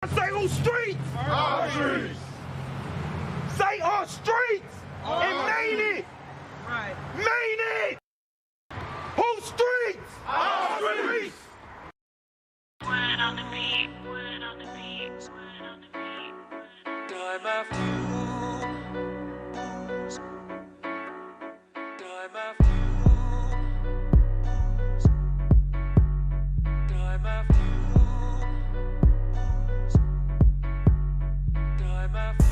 Say on streets. Our streets. Say on streets. And made it. Right. Made it. Whose streets? Our streets. Word on the beat, word on the beat, word on the beat. Time after time after time after time after time after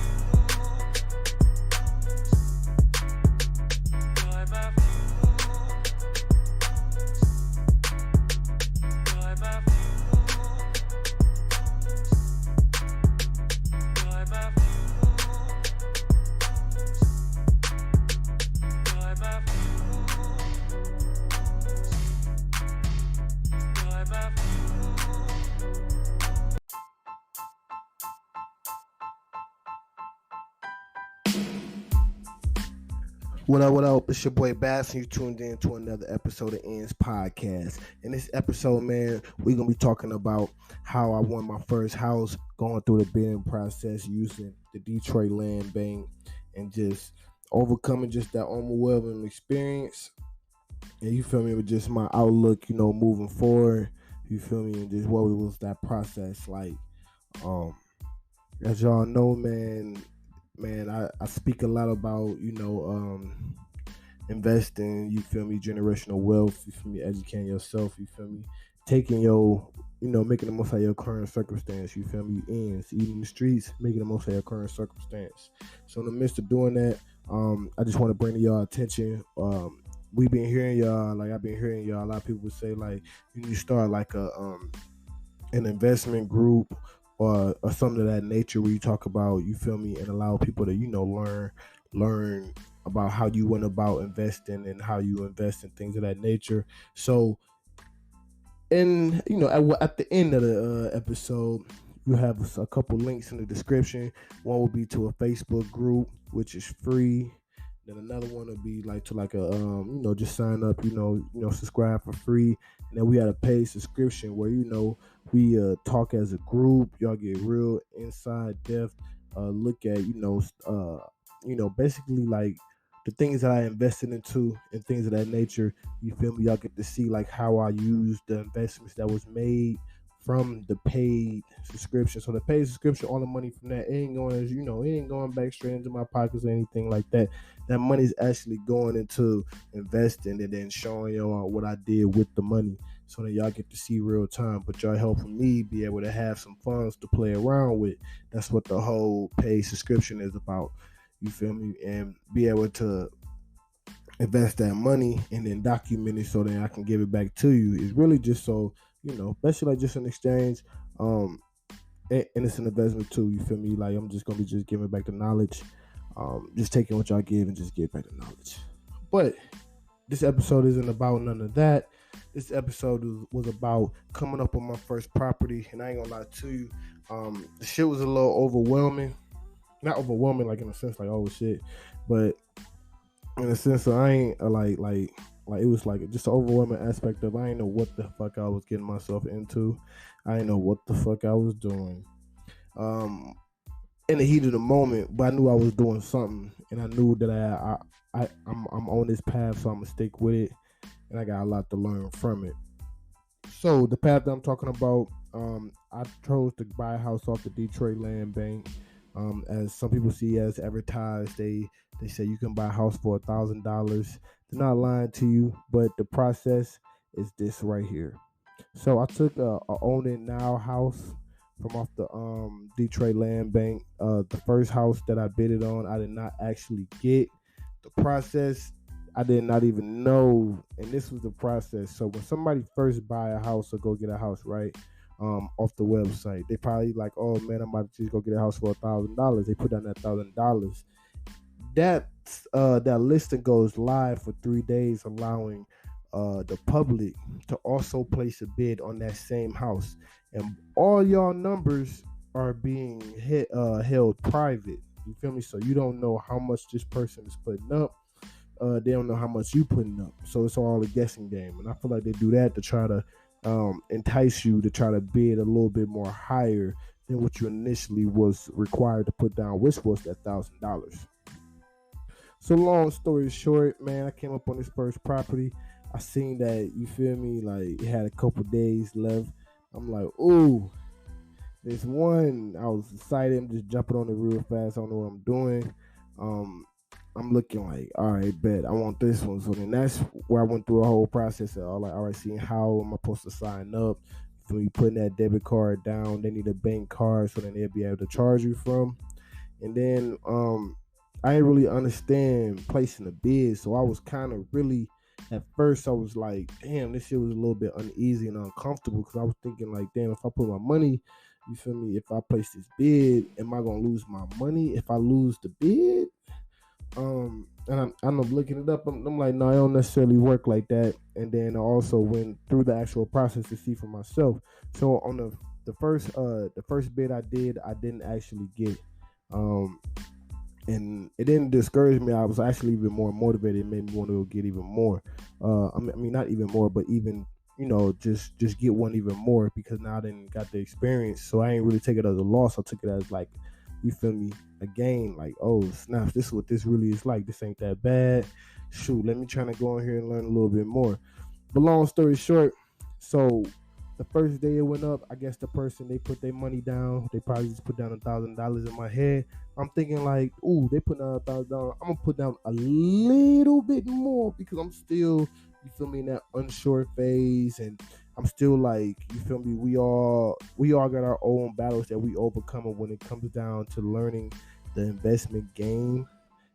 time after What up, what up? It's your boy Bazz, and you tuned in to another episode of Ends Podcast. In this episode, man, we're going to be talking about how I won my first house, going through the bidding process, using the Detroit land bank, and just overcoming just that overwhelming experience. And you feel me, with just my outlook, moving forward. You feel me, and just what was that process like. As y'all know, man, I speak a lot about, investing, you feel me, generational wealth, you feel me, educating yourself, you feel me, taking your, making the most out of your current circumstance, you feel me, ends, eating the streets, making the most of your current circumstance. So in the midst of doing that, I just want to bring to y'all attention, we've been hearing y'all, like I've been hearing y'all, a lot of people say like, you need to start like an investment group, or something of that nature where you talk about, you feel me, and allow people to, learn about how you went about investing and how you invest in things of that nature. So, and, at the end of the episode, you have a couple links in the description. One will be to a Facebook group, which is free. Then another one will be like to a, just sign up, subscribe for free. And then we had a paid subscription where, we talk as a group. Y'all get real inside depth look at, basically like the things that I invested into and things of that nature. You feel me? Y'all get to see like how I used the investments that was made from the paid subscription. So the paid subscription, all the money from that ain't going, as it ain't going back straight into my pockets or anything like that. That money's actually going into investing and then showing y'all what I did with the money, so that y'all get to see real time. But y'all helping me be able to have some funds to play around with. That's what the whole paid subscription is about. You feel me? And be able to invest that money and then document it so that I can give it back to you. It's really just so, basically like just an exchange. And it's an investment too. You feel me? Like I'm just gonna be just giving back the knowledge. Just taking what y'all give and just give back the knowledge. But this episode isn't about none of that. This episode was about coming up on my first property, and I ain't gonna lie to you, the shit was a little overwhelming. Not overwhelming like in a sense like, oh shit, but in a sense of I ain't like it was like just an overwhelming aspect of I ain't know what the fuck I was getting myself into. I didn't know what the fuck I was doing. In the heat of the moment, but I knew I was doing something, and I knew that I'm on this path, so I'm gonna stick with it, and I got a lot to learn from it. So the path that I'm talking about, I chose to buy a house off the Detroit land bank. As some people see as advertised, they say you can buy a house for $1,000. They're not lying to you, but the process is this right here. So I took a own it now house from off the Detroit land bank. The first house that I bidded on, I did not actually get. The process, I did not even know, and this was the process. So when somebody first buy a house or go get a house, right, off the website, they probably like, oh man, I'm about to just go get a house for $1,000. They put down that $1,000. That listing goes live for 3 days, allowing the public to also place a bid on that same house, and all y'all numbers are being held private. You feel me? So you don't know how much this person is putting up. They don't know how much you putting up. So it's all a guessing game. And I feel like they do that to try to entice you to try to bid a little bit more higher than what you initially was required to put down, which was that $1,000. So long story short, man, I came up on this first property. I seen that, you feel me, like it had a couple days left. I'm like, ooh, this one, I was excited. I'm just jumping on it real fast. I don't know what I'm doing. I'm looking like, all right, bet I want this one. So then that's where I went through a whole process of like, all right, seeing how am I supposed to sign up? So you putting that debit card down, they need a bank card so then they'll be able to charge you from. And then I didn't really understand placing a bid, so I was kind of really, at first I was like, damn, this shit was a little bit uneasy and uncomfortable because I was thinking like, damn, if I put my money, you feel me, if I place this bid, am I gonna lose my money if I lose the bid? And I'm looking it up. I'm like, no, it don't necessarily work like that. And then I also went through the actual process to see for myself. So on the first bid I did, I didn't actually get. And it didn't discourage me. I was actually even more motivated. It made me want to go get even more. I mean, not even more, but even, just get one even more because now I didn't got the experience. So I ain't really take it as a loss. I took it as like, you feel me, a gain. Like, oh, snap, this is what this really is like. This ain't that bad. Shoot, let me try to go in here and learn a little bit more. But long story short, so the first day it went up, I guess the person, they put their money down. They probably just put down $1,000 in my head. I'm thinking like, ooh, they put down $1,000. I'm gonna put down a little bit more because I'm still, you feel me, in that unsure phase, and I'm still like, you feel me, we all got our own battles that we overcome when it comes down to learning the investment game.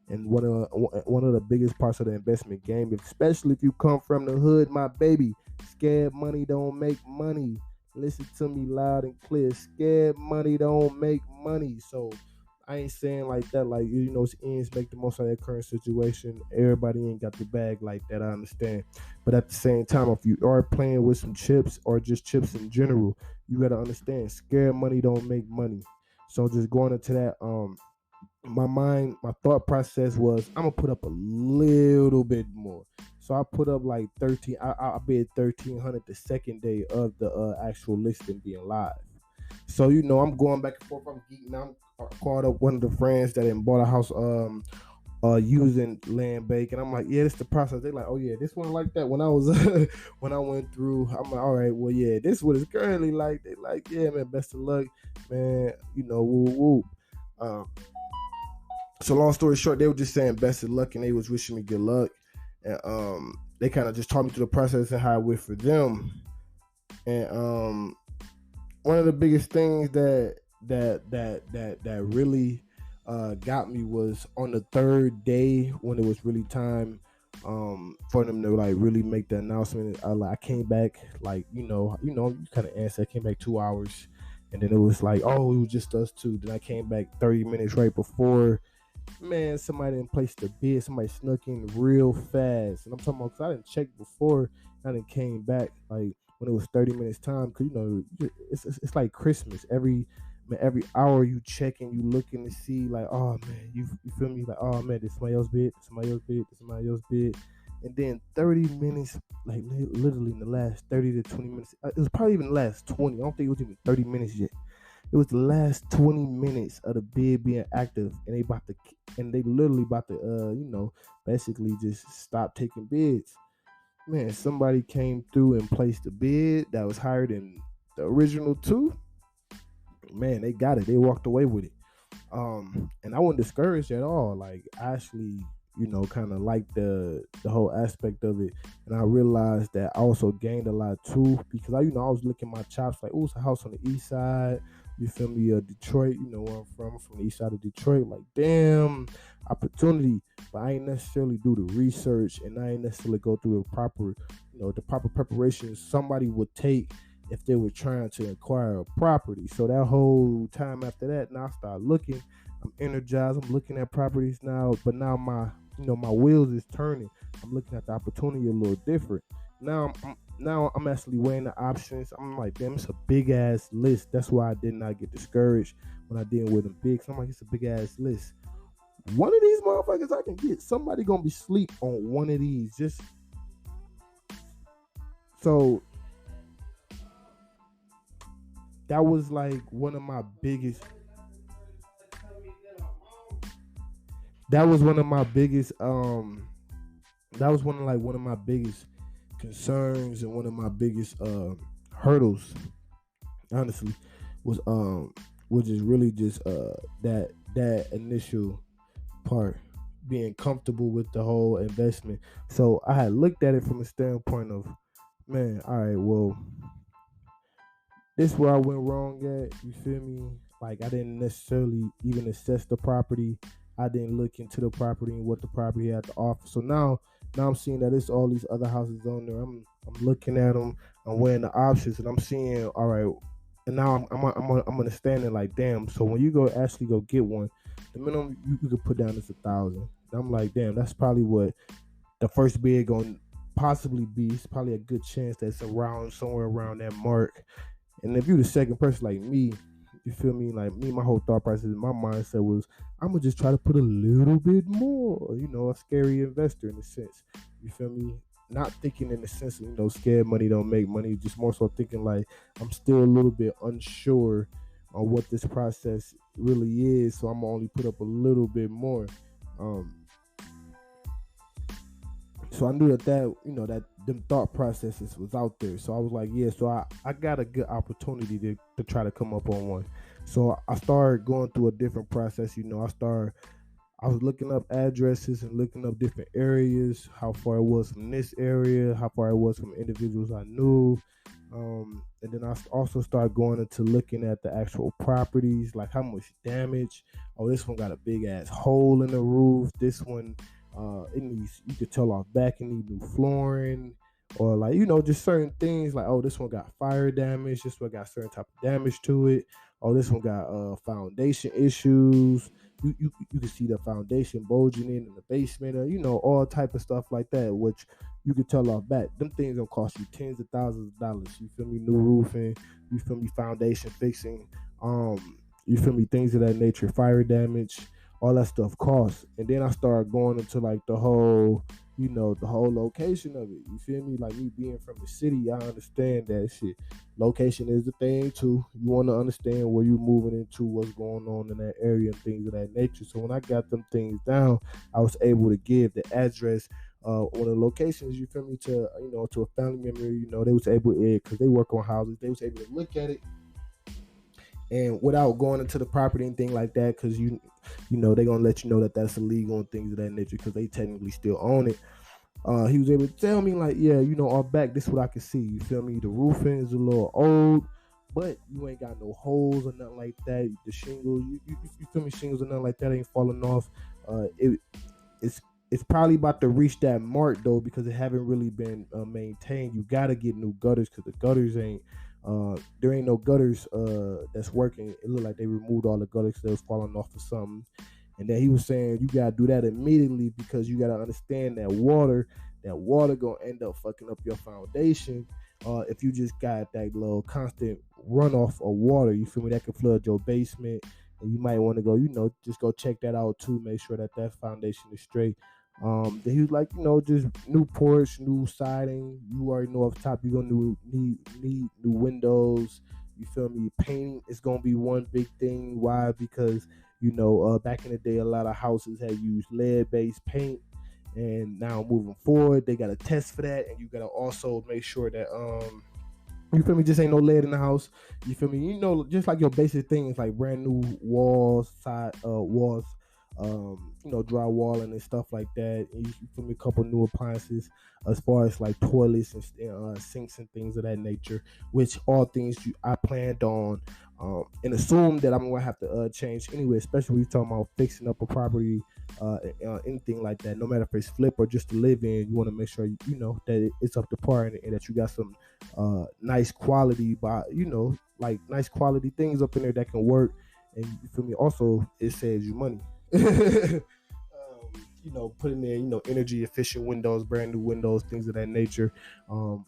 And one of the biggest parts of the investment game, especially if you come from the hood, my baby, scared money don't make money. Listen to me loud and clear. Scared money don't make money. So I ain't saying like that, like, it's ends make the most out of their current situation. Everybody ain't got the bag like that, I understand. But at the same time, if you are playing with some chips or just chips in general, you got to understand, scared money don't make money. So just going into that, my thought process was, I'm gonna put up a little bit more. So I put up like 13. I bid 1,300 the second day of the actual listing being live. So I'm going back and forth. I'm geeking out. I called up one of the friends that had bought a house using land bank, and I'm like, yeah, this is the process. They like, oh yeah, this one like that. When I was when I went through, I'm like, all right, well yeah, this is what it's currently like. They like, yeah, man, best of luck, man. Woo woo. So long story short, they were just saying best of luck, and they was wishing me good luck. And they kind of just taught me through the process and how it went for them. And one of the biggest things that really got me was on the third day when it was really time for them to like really make the announcement. I came back like you kind of answer. I came back 2 hours, and then it was like, oh, it was just us two. Then I came back 30 minutes right before. Man, somebody didn't place the bid. Somebody snuck in real fast, and I'm talking about because I didn't check before. I didn't came back like when it was 30 minutes time, because it's like Christmas. Every hour you checking, you looking to see like, oh man, you feel me, like, oh man, this somebody else bid, and then 30 minutes, like literally in the last 30 to 20 minutes, it was probably even the last 20. I don't think it was even 30 minutes yet. It was the last 20 minutes of the bid being active, and they literally about to basically just stop taking bids. Man, somebody came through and placed a bid that was higher than the original two. Man, they got it. They walked away with it. And I wasn't discouraged at all. Like, I actually, kind of like the whole aspect of it. And I realized that I also gained a lot too, because I was licking my chops like, oh, it's a house on the east side. You feel me? Detroit, where I'm from. I'm from the east side of Detroit. Like, damn, opportunity. But I ain't necessarily do the research, and I ain't necessarily go through the proper preparation somebody would take if they were trying to acquire a property. So that whole time after that, now I start looking. I'm energized. I'm looking at properties now, but now my wheels is turning. I'm looking at the opportunity a little different. Now I'm actually weighing the options. I'm like, damn, it's a big ass list. That's why I did not get discouraged when I deal with them big. So I'm like, it's a big ass list. One of these motherfuckers I can get. Somebody gonna be asleep on one of these. Just so that was like one of my biggest. That was one of my biggest. That was one of my biggest concerns and one of my biggest hurdles. Honestly, was just really just that initial part, being comfortable with the whole investment. So I had looked at it from a standpoint of, man, all right, well, this is where I went wrong at. You feel me? Like I didn't necessarily even assess the property. I didn't look into the property and what the property had to offer. So now I'm seeing that it's all these other houses on there. I'm looking at them. I'm weighing the options, and I'm seeing, all right. And now I'm understanding, like, damn. So when you actually go get one, the minimum you could put down is $1,000. And I'm like, damn, that's probably what the first bid gonna possibly be. It's probably a good chance that's somewhere around that mark. And if you're the second person like me, you feel me? Like me, my whole thought process, my mindset was, I'm gonna just try to put a little bit more. A scary investor in a sense. You feel me? Not thinking in the sense of, scared money don't make money. Just more so thinking like I'm still a little bit unsure on what this process really is. So I'm gonna only put up a little bit more. So I knew that them thought processes was out there. So I was like, yeah, so I got a good opportunity to try to come up on one. So I started going through a different process. I was looking up addresses and looking up different areas, how far it was from this area, how far it was from individuals I knew. And then I also started going into looking at the actual properties, like how much damage. Oh, this one got a big ass hole in the roof. This one, you could tell off back, it needs new flooring, or like, just certain things like, oh, this one got fire damage. This one got certain type of damage to it. Oh, this one got foundation issues. You can see the foundation bulging in the basement, or, all type of stuff like that, which you could tell off back. Them things gonna cost you tens of thousands of dollars. You feel me? New roofing, you feel me? Foundation fixing, you feel me? Things of that nature, fire damage, all that stuff costs. And then I started going into like the whole location of it. You feel me? Like me being from the city, I understand that shit. Location is the thing too. You want to understand where you're moving into, what's going on in that area and things of that nature. So when I got them things down, I was able to give the address on the locations, you feel me, to a family member. They was able to, because they work on houses, they was able to look at it and without going into the property and thing like that, because they're gonna let you know that that's illegal and things of that nature, because they technically still own it. He was able to tell me, like, yeah, our back, this is what I can see. You feel me? The roofing is a little old, but you ain't got no holes or nothing like that. The shingles, you feel me? Shingles or nothing like that ain't falling off. It's probably about to reach that mark though, because it haven't really been maintained. You gotta get new gutters, because the gutters ain't. There ain't no gutters that's working. It looked like they removed all the gutters that was falling off or something. And then he was saying you gotta do that immediately, because you gotta understand that water gonna end up fucking up your foundation. If you just got that little constant runoff of water, you feel me, that could flood your basement. And you might want to go, just go check that out too. Make sure that foundation is straight. Then he was like, just new porch, new siding. You already know off the top you're gonna need new windows. You feel me? Painting is gonna be one big thing. Why? Because back in the day, a lot of houses had used lead-based paint, and now moving forward, they got to test for that, and you got to also make sure that you feel me, just ain't no lead in the house. You feel me? Just like your basic things like brand new walls, side walls, drywalling and stuff like that. And you feel me? A couple new appliances as far as like toilets and sinks and things of that nature, which all things I planned on and assume that I'm gonna have to change anyway, especially when you're talking about fixing up a property, anything like that. No matter if it's flip or just to live in, you want to make sure that it's up to par, and that you got some nice quality, like nice quality things up in there that can work. And you feel me? Also, it saves you money. Putting there, energy efficient windows, brand new windows, things of that nature, and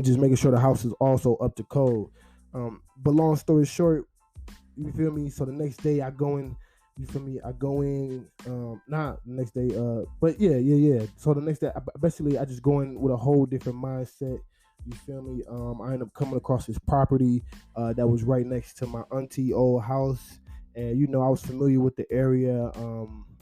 just making sure the house is also up to code. But long story short, you feel me? So the next day I go in, you feel me? I go in, not the next day, but yeah. So the next day, basically, I just go in with a whole different mindset. You feel me? I ended up coming across this property that was right next to my auntie old house, and I was familiar with the area.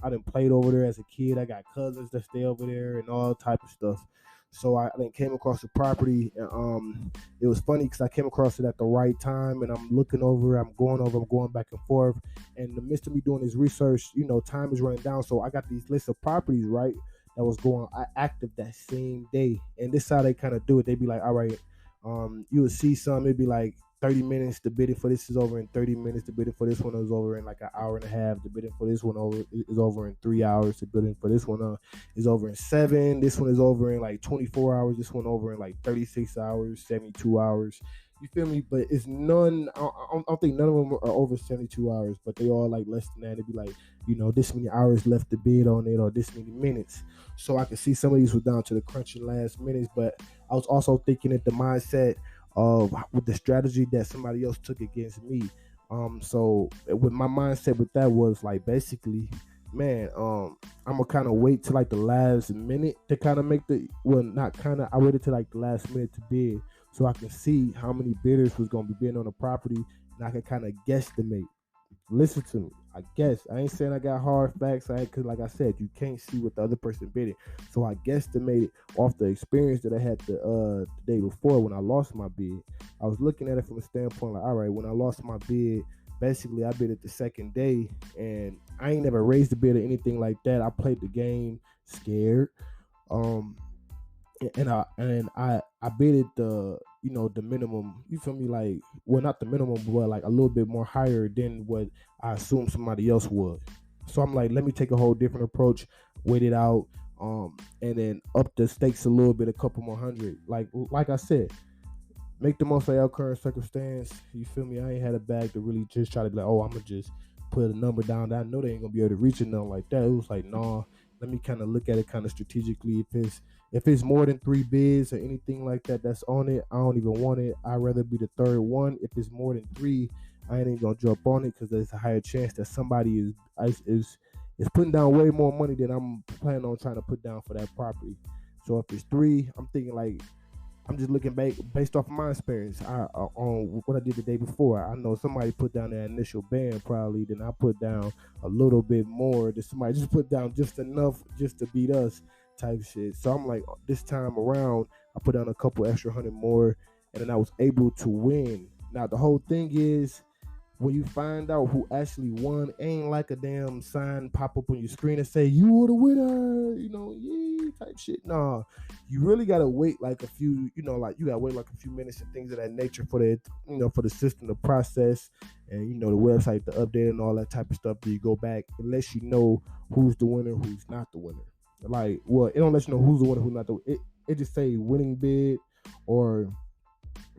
I done played over there as a kid. I got cousins that stay over there and all type of stuff. So I then came across the property, and it was funny because I came across it at the right time, and I'm looking over, I'm going back and forth. And in the midst of me doing this research, time is running down. So I got these lists of properties, right, that was going active that same day. And this is how they kind of do it. They'd be like, all right, you would see some, it'd be like 30 minutes. The bidding for this is over in 30 minutes. The bidding for this one is over in like an hour and a half. The bidding for this one is over in 3 hours. The bidding for this one is over in 7. This one is over in like 24 hours. This one over in like 36 hours, 72 hours. You feel me? But it's none. I don't think none of them are over 72 hours, but they all like less than that. It'd be like, this many hours left to bid on it, or this many minutes. So I could see some of these were down to the crunching last minutes. But I was also thinking at the mindset of with the strategy that somebody else took against me. So with my mindset with that was like, basically, man, I'm gonna kind of wait till like the last minute to kind of make I waited till like the last minute to bid, so I can see how many bidders was gonna be bidding on the property, and I can kind of guesstimate. Listen to me. I guess I ain't saying I got hard facts, because like I said, you can't see what the other person bidding. So I guesstimated off the experience that I had the day before when I lost my bid. I was looking at it from a standpoint like, all right, when I lost my bid, basically I bid it the second day, and I ain't never raised the bid or anything like that. I played the game scared, and I bid it the minimum. You feel me? Like, well, not the minimum, but like a little bit more higher than what I assumed somebody else would. So I'm like, let me take a whole different approach, wait it out, and then up the stakes a little bit, a couple more hundred. Like I said, make the most of our current circumstance. You feel me? I ain't had a bag to really just try to be like, oh, I'm gonna just put a number down that I know they ain't gonna be able to reach it, nothing like that. It was like, nah, let me kind of look at it kind of strategically. If it's more than 3 bids or anything like that that's on it, I don't even want it. I'd rather be the third one. If it's more than 3, I ain't even gonna jump on it, because there's a higher chance that somebody is putting down way more money than I'm planning on trying to put down for that property. So if it's 3, I'm thinking like, I'm just looking back based off of my experience on what I did the day before. I know somebody put down that initial band probably, then I put down a little bit more. Then somebody just put down just enough just to beat us type shit. So I'm like, this time around, I put down a couple extra $100 more, and then I was able to win. Now the whole thing is, when you find out who actually won, ain't like a damn sign pop up on your screen and say you were the winner, yeah, type shit. Nah, you really gotta wait like a few, like you gotta wait like a few minutes and things of that nature for the, for the system to process, and the website to update and all that type of stuff. Then you go back, unless you know who's the winner, who's not the winner. Like, well, it don't let you know who's the winner, who's not the winner. It just say winning bid or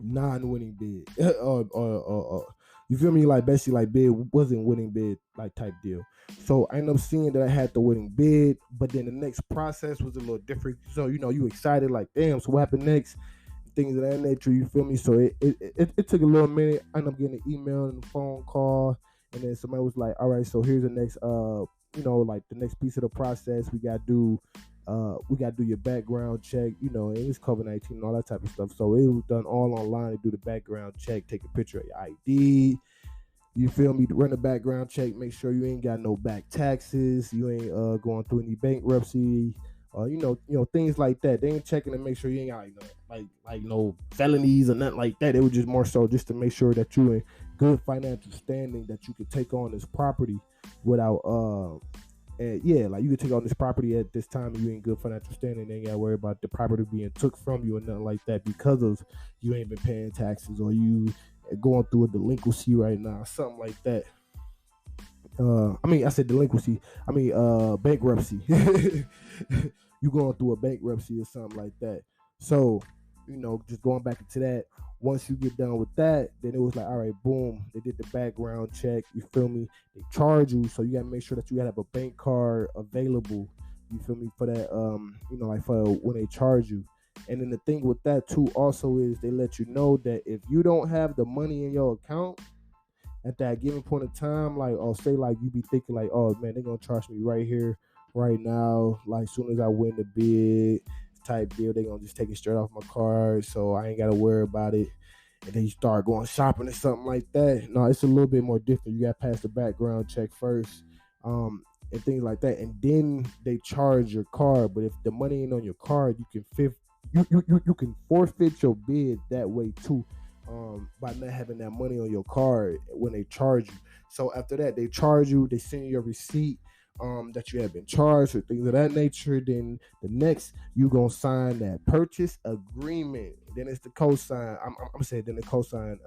non-winning bid, or you feel me? Like, basically, like, bid wasn't winning bid, like, type deal. So I ended up seeing that I had the winning bid, but then the next process was a little different. So, you excited, like, damn, so what happened next? Things of that nature, you feel me? So it took a little minute. I ended up getting an email and a phone call, and then somebody was like, all right, so here's the next, like, the next piece of the process. We got to do your background check, and it's COVID-19 and all that type of stuff. So it was done all online to do the background check, take a picture of your ID, you feel me, run a background check, make sure you ain't got no back taxes, you ain't going through any bankruptcy, things like that. They ain't checking to make sure you ain't got like no felonies or nothing like that. It was just more so just to make sure that you in good financial standing, that you could take on this property without and yeah, like, you could take on this property at this time and you ain't good financial standing. They ain't gotta worry about the property being took from you or nothing like that because of you ain't been paying taxes, or you going through a delinquency right now, something like that. I said delinquency. Bankruptcy. You going through a bankruptcy or something like that. So, just going back into that, once you get done with that, then it was like, all right, boom, they did the background check, you feel me? They charge you, so you gotta make sure that you gotta have a bank card available, you feel me, for that, like for when they charge you. And then the thing with that too also is they let you know that if you don't have the money in your account at that given point of time, like, or say like you be thinking like, oh man, they're gonna charge me right here, right now, like soon as I win the bid, type deal. They gonna just take it straight off my card, so I ain't gotta worry about it. And then you start going shopping or something like that. No, it's a little bit more different. You got to pass the background check first, and things like that. And then they charge your card. But if the money ain't on your card, you can forfeit your bid that way too, by not having that money on your card when they charge you. So after that, they charge you. They send you your receipt that you have been charged or things of that nature. Then the next, you gonna sign that purchase agreement. Then it's the cosign. I'm saying then the cosign.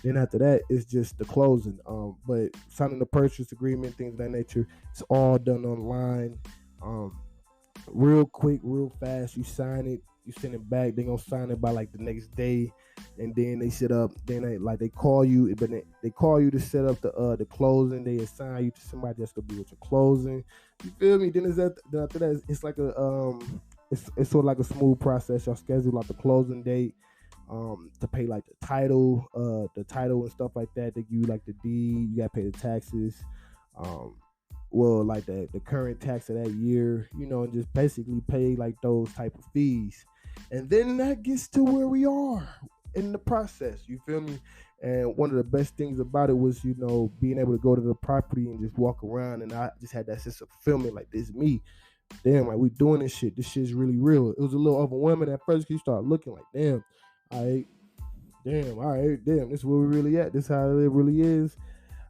Then after that, it's just the closing. But signing the purchase agreement, things of that nature, it's all done online. Real quick, real fast. You sign it, you send it back. They gonna sign it by like the next day, and then they set up. Then they call you, but they call you to set up the closing. They assign you to somebody that's gonna be with your closing. You feel me? Then after that, it's like it's sort of like a smooth process. Y'all schedule like the closing date, to pay like the title and stuff like that. They give you like the deed. You gotta pay the taxes. Well, like the current tax of that year, and just basically pay like those type of fees. And then that gets to where we are in the process, you feel me? And one of the best things about it was, being able to go to the property and just walk around, and I just had that sense of fulfillment, like, this is me. Damn, like, we doing this shit. This shit's really real. It was a little overwhelming at first because you start looking like, damn, all right, this is where we really at. This is how it really is.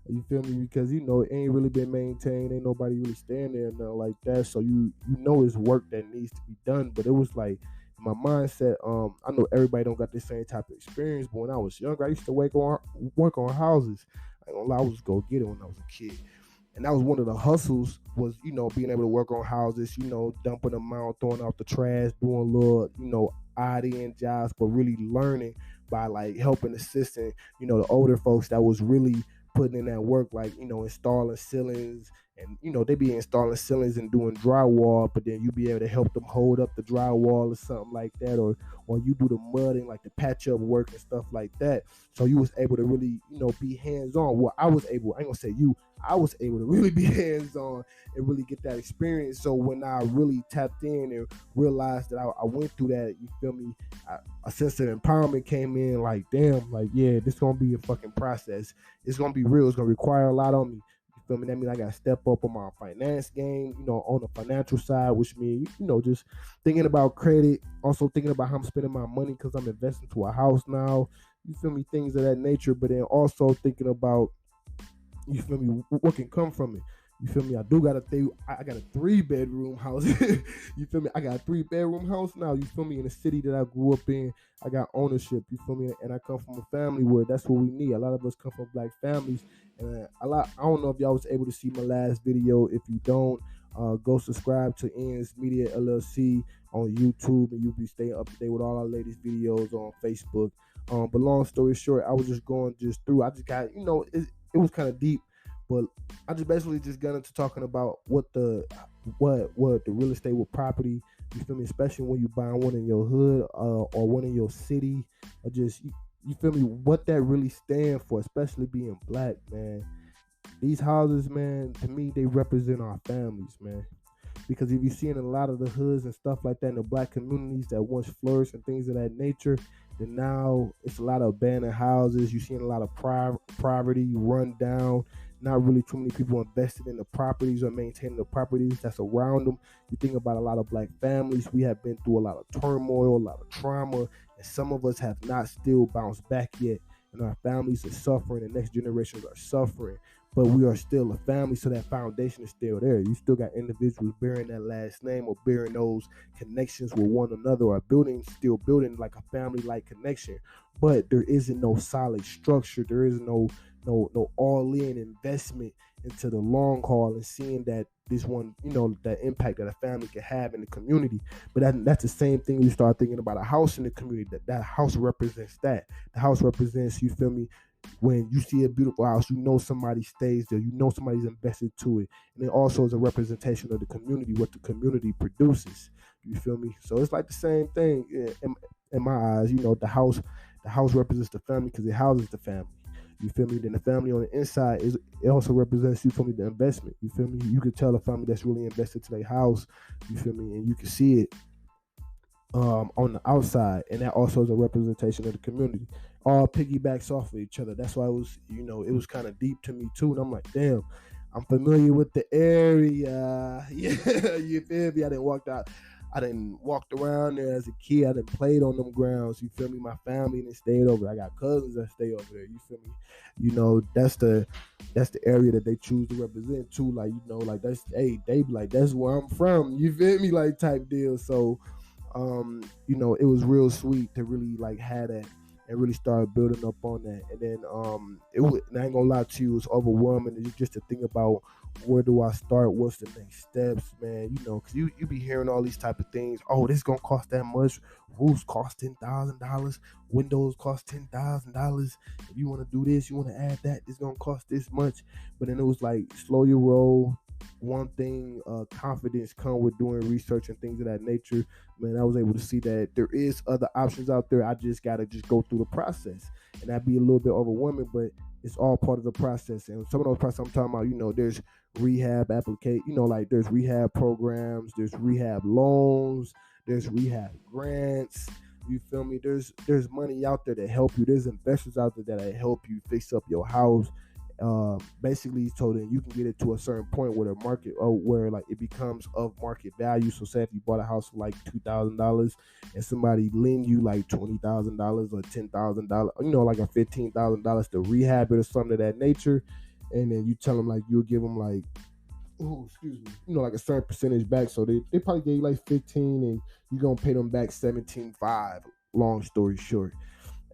You feel me? Because it ain't really been maintained. Ain't nobody really staying there and nothing like that. So you know it's work that needs to be done. But it was like my mindset. I know everybody don't got the same type of experience. But when I was younger, I used to work on houses. I ain't gonna lie, I was go get it when I was a kid. And that was one of the hustles, was, being able to work on houses, dumping them out, throwing out the trash, doing little, odd end jobs, but really learning by like helping, assisting, the older folks that was really putting in that work, like, installing ceilings, and, they be installing ceilings and doing drywall, but then you be able to help them hold up the drywall or something like that, or you do the mudding, like the patch up work and stuff like that. So you was able to really, be hands-on. Well, I was able to really be hands-on and really get that experience. So when I really tapped in and realized that I went through that, you feel me, a sense of empowerment came in, like, damn, like, yeah, this gonna be a fucking process. It's gonna be real. It's gonna require a lot on me. You feel me? That means I gotta step up on my finance game, on the financial side, which means, just thinking about credit, also thinking about how I'm spending my money because I'm investing to a house now. You feel me? Things of that nature, but then also thinking about, you feel me, what can come from it. You feel me? I got a 3-bedroom house. You feel me? I got a 3-bedroom house now. You feel me? In the city that I grew up in, I got ownership. You feel me? And I come from a family where that's what we need. A lot of us come from black families, and I don't know if y'all was able to see my last video. If you don't, go subscribe to N's Media LLC on YouTube, and you'll be staying up to date with all our latest videos on Facebook. But long story short, I was just going through. I just got, it was kind of deep. But I just basically just got into talking about what the real estate with property, you feel me, especially when you buy one in your hood, or one in your city, or just, you feel me, what that really stands for, especially being black, man. These houses, man, to me, they represent our families, man. Because if you see in a lot of the hoods and stuff like that in the black communities that once flourished and things of that nature, then now it's a lot of abandoned houses. You're seeing a lot of poverty run down. Not really too many people invested in the properties or maintaining the properties that's around them. You think about a lot of black families. We have been through a lot of turmoil, a lot of trauma, and some of us have not still bounced back yet. And our families are suffering, the next generations are suffering. But we are still a family, so that foundation is still there. You still got individuals bearing that last name or bearing those connections with one another, or still building like a family-like connection. But there isn't no solid structure. There is no all-in investment into the long haul and seeing that this one, that impact that a family can have in the community. But that's the same thing. You start thinking about a house in the community. That house represents that. The house represents, you feel me, when you see a beautiful house, somebody stays there, somebody's invested to it. And it also is a representation of the community, what the community produces. You feel me? So it's like the same thing in my eyes. The house represents the family because it houses the family. You feel me? Then the family on the inside it also represents, you feel me, the investment. You feel me? You can tell a family that's really invested to their house. You feel me? And you can see it. on the outside, and that also is a representation of the community. All piggybacks off of each other. That's why it was, it was kind of deep to me too. And I'm like, damn, I'm familiar with the area. Yeah, you feel me? I didn't walked around there as a kid. I didn't played on them grounds. You feel me? My family didn't stayed over. I got cousins that stay over there. You feel me? That's the area that they choose to represent too. Like, like they be like, that's where I'm from. You feel me? Like type deal. So, it was real sweet to really like have that and really start building up on that. And then and I ain't gonna lie to you, it was overwhelming. It's just to think about, where do I start? What's the next steps, man? Because you be hearing all these type of things. Oh, this gonna cost that much. Roofs cost $10,000. Windows cost $10,000. If you want to do this, you want to add that, it's gonna cost this much. But then it was like, slow your roll. One thing, confidence come with doing research and things of that nature. Man, I was able to see that there is other options out there. I just gotta go through the process, and that'd be a little bit overwhelming, but it's all part of the process. And some of those processes I'm talking about, there's rehab application, like there's rehab programs, there's rehab loans, there's rehab grants. You feel me? There's money out there to help you. There's investors out there that help you fix up your house. Basically, so that you can get it to a certain point where the market, or where like it becomes of market value. So say if you bought a house for like $2,000 and somebody lend you like $20,000 or $10,000, like a $15,000 to rehab it or something of that nature, and then you tell them like you'll give them like, like a certain percentage back. So they probably gave you like 15, and you're gonna pay them back 17.5. Long story short.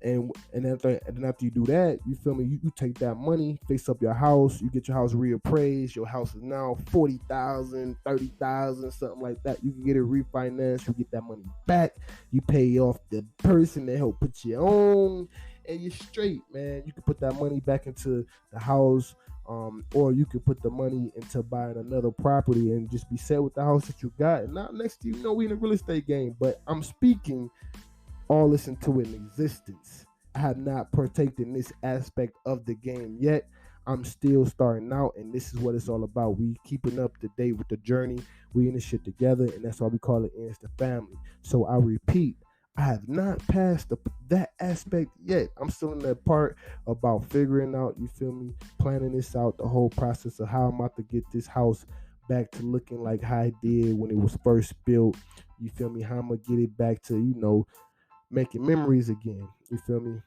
And after you do that, you feel me, you take that money, fix up your house, you get your house reappraised. Your house is now $40,000, $30,000, something like that. You can get it refinanced, you get that money back, you pay off the person that helped put you on, and you're straight, man. You can put that money back into the house, or you can put the money into buying another property and just be set with the house that you got. And now next thing you know, we in a real estate game. But I'm speaking all this into an existence. I have not partaken in this aspect of the game yet. I'm still starting out, and this is what it's all about. We keeping up to date with the journey. We in this shit together, and that's why we call it Insta Family. So I repeat, I have not passed that aspect yet. I'm still in that part about figuring out, you feel me, planning this out, the whole process of how I'm about to get this house back to looking like how it did when it was first built. You feel me? How I'm going to get it back to, making memories again, you feel me?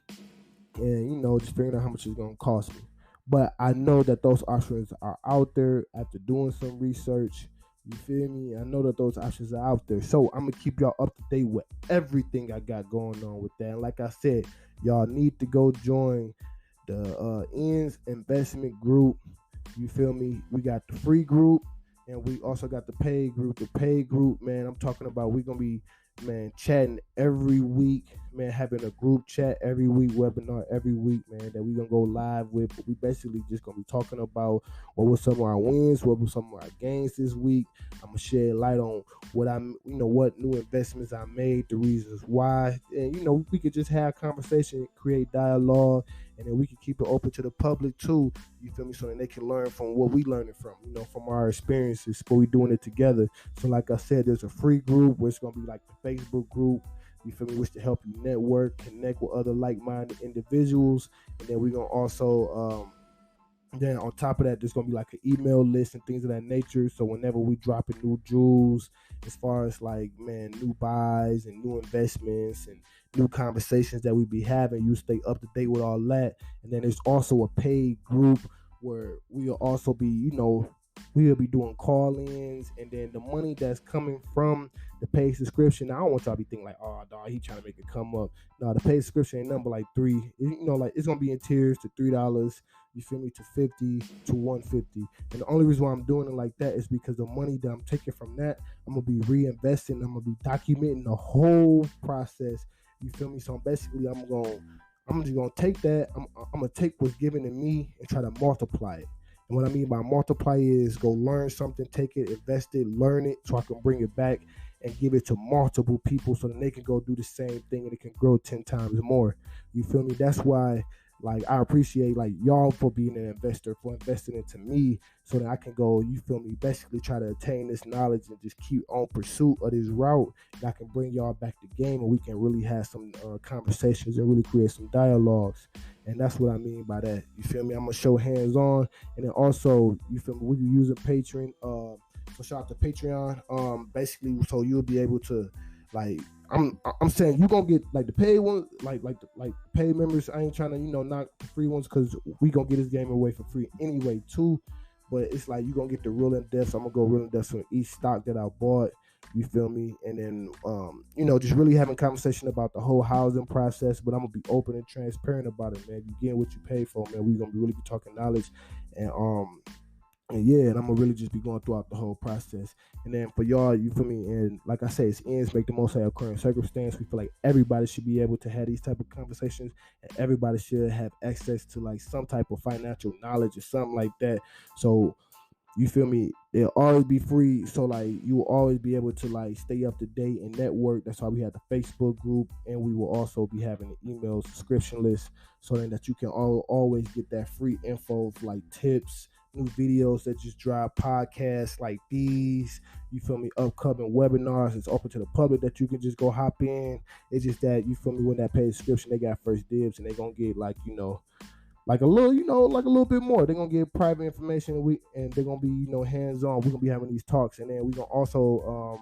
And, just figuring out how much it's going to cost me. But I know that those options are out there after doing some research. You feel me? I know that those options are out there. So I'm going to keep y'all up to date with everything I got going on with that. And like I said, y'all need to go join the Ends Investment Group. You feel me? We got the free group, and we also got the paid group. The paid group, man, I'm talking about, we're going to be, man, chatting every week, man, having a group chat every week, webinar every week, man, that we're gonna go live with. But we basically just gonna be talking about what was some of our wins, what was some of our gains this week. I'm gonna shed light on what new investments I made, the reasons why, and we could just have conversation, create dialogue, and then we can keep it open to the public too. You feel me? So that they can learn from what we learning from our experiences, but we doing it together. So like I said, there's a free group where it's gonna be like the Facebook group. You feel me? Which to help you network, connect with other like-minded individuals, and then we're gonna also then on top of that, there's gonna be like an email list and things of that nature. So whenever we drop in new jewels, as far as like, man, new buys and new investments and new conversations that we be having, you stay up to date with all that. And then there's also a paid group where we'll also be, we'll be doing call-ins, and then the money that's coming from the paid subscription. Now, I don't want y'all to be thinking like, oh, dog, he trying to make it come up. No, the paid subscription ain't number like $3. Like it's gonna be in tiers to $3. You feel me? To $50 to $150. And the only reason why I'm doing it like that is because the money that I'm taking from that, I'm gonna be reinvesting. I'm gonna be documenting the whole process. You feel me? So basically, I'm just gonna take that. I'm gonna take what's given to me and try to multiply it. And what I mean by multiply is go learn something, take it, invest it, learn it, so I can bring it back and give it to multiple people so that they can go do the same thing and it can grow 10 times more. You feel me? That's why, Like, I appreciate like y'all for being an investor, for investing into me, so that I can go, you feel me, basically try to attain this knowledge and just keep on pursuit of this route. And I can bring y'all back to game, and we can really have some conversations and really create some dialogues. And that's what I mean by that. You feel me? I'm gonna show hands on, and then also, you feel me, we can use a Patreon. So shout out to Patreon. Basically, so you'll be able to, like, I'm saying you gonna get like the paid ones, like paid members. I ain't trying to knock the free ones, because we gonna get this game away for free anyway too. But it's like you gonna get the real in depth. So I'm gonna go real in depth on each stock that I bought. You feel me? And then just really having conversation about the whole housing process. But I'm gonna be open and transparent about it, man. You getting what you pay for, man. We gonna really be talking knowledge, and I'm gonna really just be going throughout the whole process. And then for y'all, you feel me? And like I say, it's ends make the most out of current circumstance. We feel like everybody should be able to have these type of conversations, and everybody should have access to like some type of financial knowledge or something like that. So you feel me? It'll always be free. So like you will always be able to like stay up to date and network. That's why we have the Facebook group, and we will also be having an email subscription list, so then that you can always get that free info, like tips, new videos that just drop, podcasts like these, you feel me, upcoming webinars. It's open to the public that you can just go hop in. It's just that, you feel me, when that paid subscription, they got first dibs, and they gonna get like like a little bit more. They're gonna get private information, and they're gonna be hands-on. We're gonna be having these talks, and then we're gonna also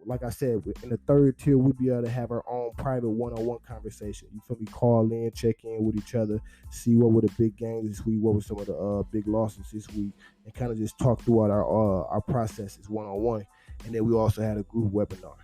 like I said, in the third tier, we'll be able to have our own private one-on-one conversation. You feel me? Call in, check in with each other, see what were the big gains this week, what were some of the big losses this week, and kind of just talk throughout our processes one-on-one. And then we also had a group webinar.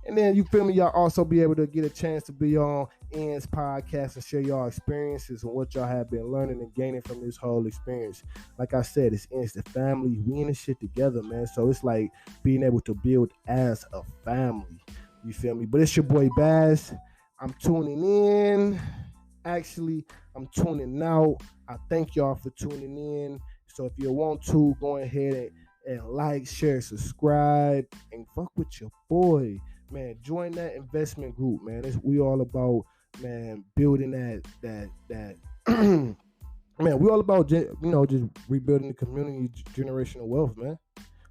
And then, you feel me, y'all also be able to get a chance to be on Ian's podcast and share y'all experiences and what y'all have been learning and gaining from this whole experience. Like I said, it's Ian's the family. We in this shit together, man. So it's like being able to build as a family. You feel me? But it's your boy Bazz. I'm tuning in. Actually, I'm tuning out. I thank y'all for tuning in. So if you want to, go ahead and like, share, subscribe, and fuck with your boy. Man, join that investment group, man. We all about, man, building that man, we all about just rebuilding the community, generational wealth, man.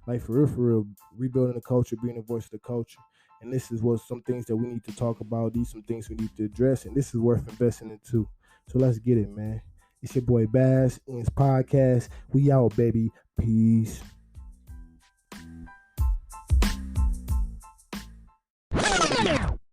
Like for real, rebuilding the culture, being the voice of the culture. And this is what some things that we need to talk about. These some things we need to address, and this is worth investing into. So let's get it, man. It's your boy Bazz, Ian's podcast. We out, baby. Peace.